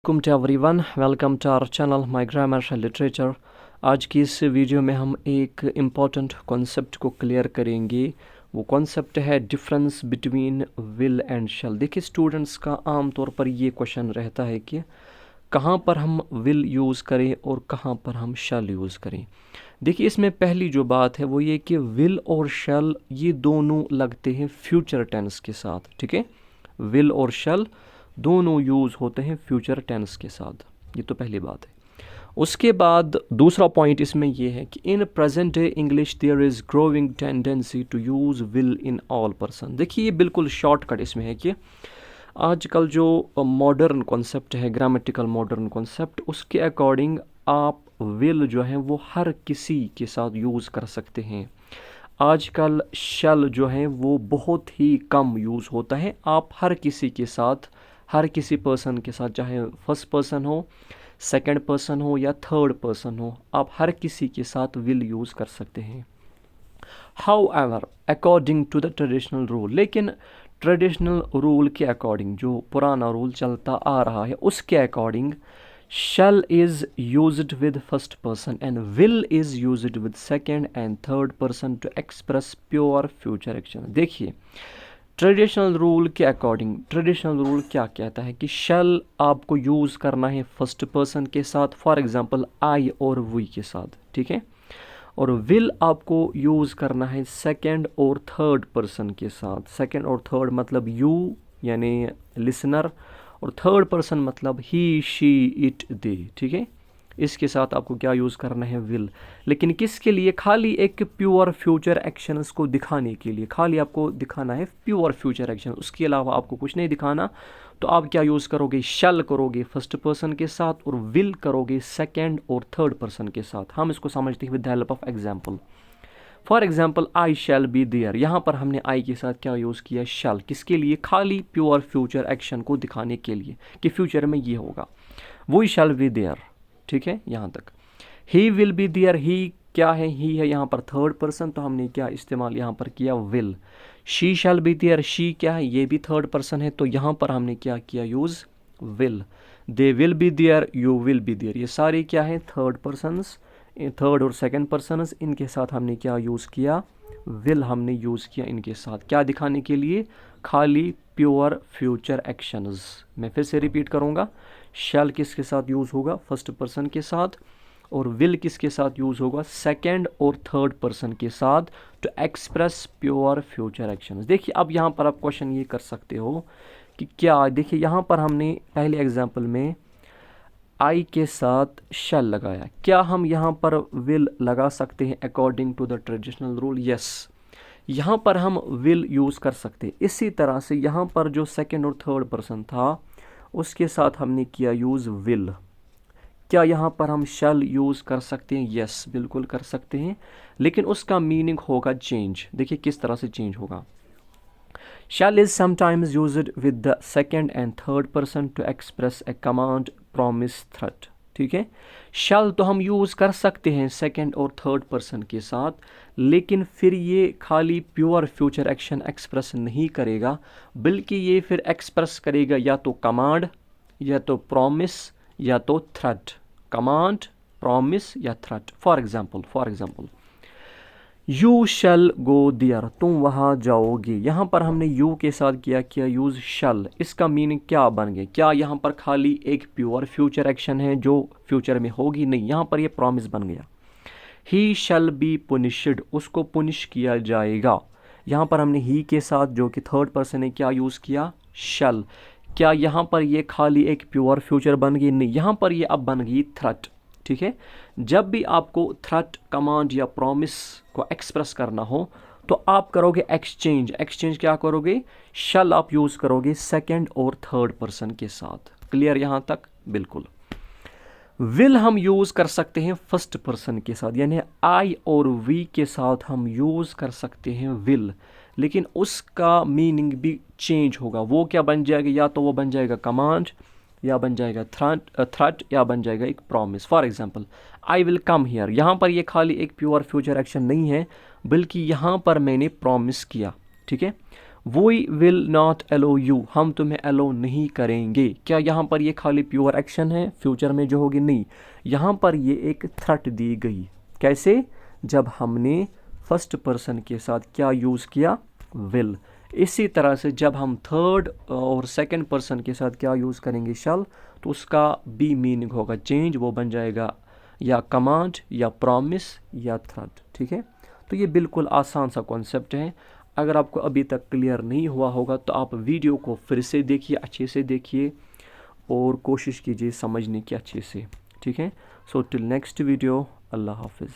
Welcome to everyone, welcome to our channel my grammar and literature. आज की इस video में हम एक इम्पॉर्टेंट कॉन्सेप्ट को क्लियर करेंगे। वो कॉन्सेप्ट है difference between will and shall. देखिए स्टूडेंट्स का आम तौर पर ये क्वेश्चन रहता है कि कहाँ पर हम विल यूज़ करें और कहाँ पर हम शैल यूज़ करें। देखिए इसमें पहली जो बात है वो ये कि विल और शैल ये दोनों लगते हैं फ्यूचर टेंस के साथ। ठीक है, विल और शैल दोनों यूज़ होते हैं फ्यूचर टेंस के साथ। ये तो पहली बात है। उसके बाद दूसरा पॉइंट इसमें यह है कि in present day English there is growing tendency to use will in all person. देखिए ये बिल्कुल शॉर्टकट इसमें है कि आजकल जो मॉडर्न कॉन्सेप्ट है, ग्रामेटिकल मॉडर्न कॉन्सेप्ट, उसके अकॉर्डिंग आप विल जो है वो हर किसी के साथ यूज़ कर सकते हैं। आजकल शैल जो है वो बहुत ही कम यूज़ होता है। आप हर किसी के साथ, हर किसी पर्सन के साथ, चाहे फर्स्ट पर्सन हो, सेकंड पर्सन हो या थर्ड पर्सन हो, आप हर किसी के साथ विल यूज़ कर सकते हैं। However according to the traditional rule, लेकिन ट्रेडिशनल रूल के अकॉर्डिंग, जो पुराना रूल चलता आ रहा है उसके according, shall is used with first person and will is used with second and third person to express pure future action। देखिए ट्रेडिशनल रूल के अकॉर्डिंग, ट्रेडिशनल रूल क्या कहता है कि shall आपको यूज़ करना है फर्स्ट पर्सन के साथ, फॉर एग्जांपल आई और वी के साथ। ठीक है, और विल आपको यूज़ करना है सेकंड और थर्ड पर्सन के साथ। सेकंड और थर्ड मतलब यू यानी लिसनर, और थर्ड पर्सन मतलब ही, शी, इट, दे। ठीक है, इसके साथ आपको क्या यूज़ करना है, विल। लेकिन किसके लिए? खाली एक प्योर फ्यूचर एक्शंस को दिखाने के लिए। खाली आपको दिखाना है प्योर फ्यूचर एक्शन, उसके अलावा आपको कुछ नहीं दिखाना। तो आप क्या यूज़ करोगे? शैल करोगे फर्स्ट पर्सन के साथ और विल करोगे सेकेंड और थर्ड पर्सन के साथ। हम इसको समझते हैं with the help of example. For example I shall be there, यहाँ पर हमने आई के साथ क्या यूज़ किया? शैल। किसके लिए? खाली प्योर फ्यूचर एक्शन को दिखाने के लिए कि फ्यूचर में ये होगा। वो शैल बी देयर। ठीक है, यहाँ तक। ही विल बी देयर, ही क्या है? ही है यहाँ पर थर्ड पर्सन, तो हमने क्या इस्तेमाल यहाँ पर किया? Will. She shall be there, she क्या है? ये भी थर्ड पर्सन है, तो यहाँ पर हमने क्या किया? Use will. They will be there, you will be there, ये सारे क्या है? थर्ड पर्सनस, थर्ड और सेकंड पर्सनस, इनके साथ हमने क्या यूज़ किया? विल हमने यूज़ किया इनके साथ। क्या दिखाने के लिए? खाली प्योर फ्यूचर एक्शंस। मैं फिर से रिपीट करूँगा, शैल किसके साथ यूज़ होगा? फर्स्ट पर्सन के साथ, और विल किसके साथ यूज़ होगा? सेकंड और थर्ड पर्सन के साथ, to express pure future actions. देखिए अब यहाँ पर आप क्वेश्चन ये कर सकते हो कि क्या, देखिए यहाँ पर हमने पहले एग्जाम्पल में आई के साथ शैल लगाया, क्या हम यहाँ पर विल लगा सकते हैं according to the traditional rule? Yes, यहाँ पर हम विल यूज़ कर सकते हैं। इसी तरह से यहाँ पर जो सेकंड और थर्ड पर्सन था उसके साथ हमने किया यूज़ विल। क्या यहाँ पर हम शैल यूज़ कर सकते हैं? यस, बिल्कुल कर सकते हैं, लेकिन उसका मीनिंग होगा चेंज। देखिए किस तरह से चेंज होगा। Shall is sometimes used with the second and third person to express a command, promise, threat। ठीक है, shall तो हम यूज़ कर सकते हैं सेकंड और थर्ड पर्सन के साथ, लेकिन फिर ये खाली प्योर फ्यूचर एक्शन एक्सप्रेस नहीं करेगा, बल्कि ये फिर एक्सप्रेस करेगा या तो कमांड, या तो प्रॉमिस, या तो थ्रेट। कमांड, प्रॉमिस या threat. For example you shall go there, तुम वहाँ जाओगे। यहाँ पर हमने यू के साथ किया यूज़ शैल। इसका मीनिंग क्या बन गया? क्या यहाँ पर खाली एक प्योर फ्यूचर एक्शन है जो फ्यूचर में होगी? नहीं, यहाँ पर ये प्रॉमिस बन गया। ही शैल बी पुनिश्ड, उसको पुनिश किया जाएगा। यहाँ पर हमने ही के साथ, जो कि थर्ड पर्सन है, क्या यूज़ किया? शैल। क्या यहाँ पर ये खाली एक प्योर फ्यूचर बन गई? नहीं, यहाँ पर ये अब बन गई थ्रेट। ठीक है, जब भी आपको थ्रेट, कमांड या प्रॉमिस को एक्सप्रेस करना हो तो आप करोगे एक्सचेंज। एक्सचेंज क्या करोगे? शैल आप यूज़ करोगे सेकंड और थर्ड पर्सन के साथ। क्लियर यहाँ तक? बिल्कुल। विल हम यूज़ कर सकते हैं फर्स्ट पर्सन के साथ, यानी आई और वी के साथ हम यूज़ कर सकते हैं विल, लेकिन उसका मीनिंग भी चेंज होगा। वो क्या बन जाएगा? या तो वो बन जाएगा कमांड, या बन जाएगा थ्रेट, या बन जाएगा एक promise. For example I will come here, यहाँ पर ये खाली एक प्योर फ्यूचर एक्शन नहीं है, बल्कि यहाँ पर मैंने प्रॉमिस किया। ठीक है, we will not allow you, हम तुम्हें अलो नहीं करेंगे। क्या यहाँ पर ये खाली प्योर एक्शन है फ्यूचर में जो होगी? नहीं, यहाँ पर ये एक थ्रेट दी गई। कैसे? जब हमने फर्स्ट पर्सन के साथ क्या यूज़ किया? विल। इसी तरह से जब हम थर्ड और सेकंड पर्सन के साथ क्या यूज़ करेंगे? शल, तो उसका बी मीनिंग होगा चेंज, वो बन जाएगा या कमांड या प्रॉमिस या थ्रेट। ठीक है, तो ये बिल्कुल आसान सा कॉन्सेप्ट है। अगर आपको अभी तक क्लियर नहीं हुआ होगा तो आप वीडियो को फिर से देखिए, अच्छे से देखिए और कोशिश कीजिए समझने की अच्छे से। ठीक है, सो टिल नेक्स्ट वीडियो, अल्लाह हाफिज़।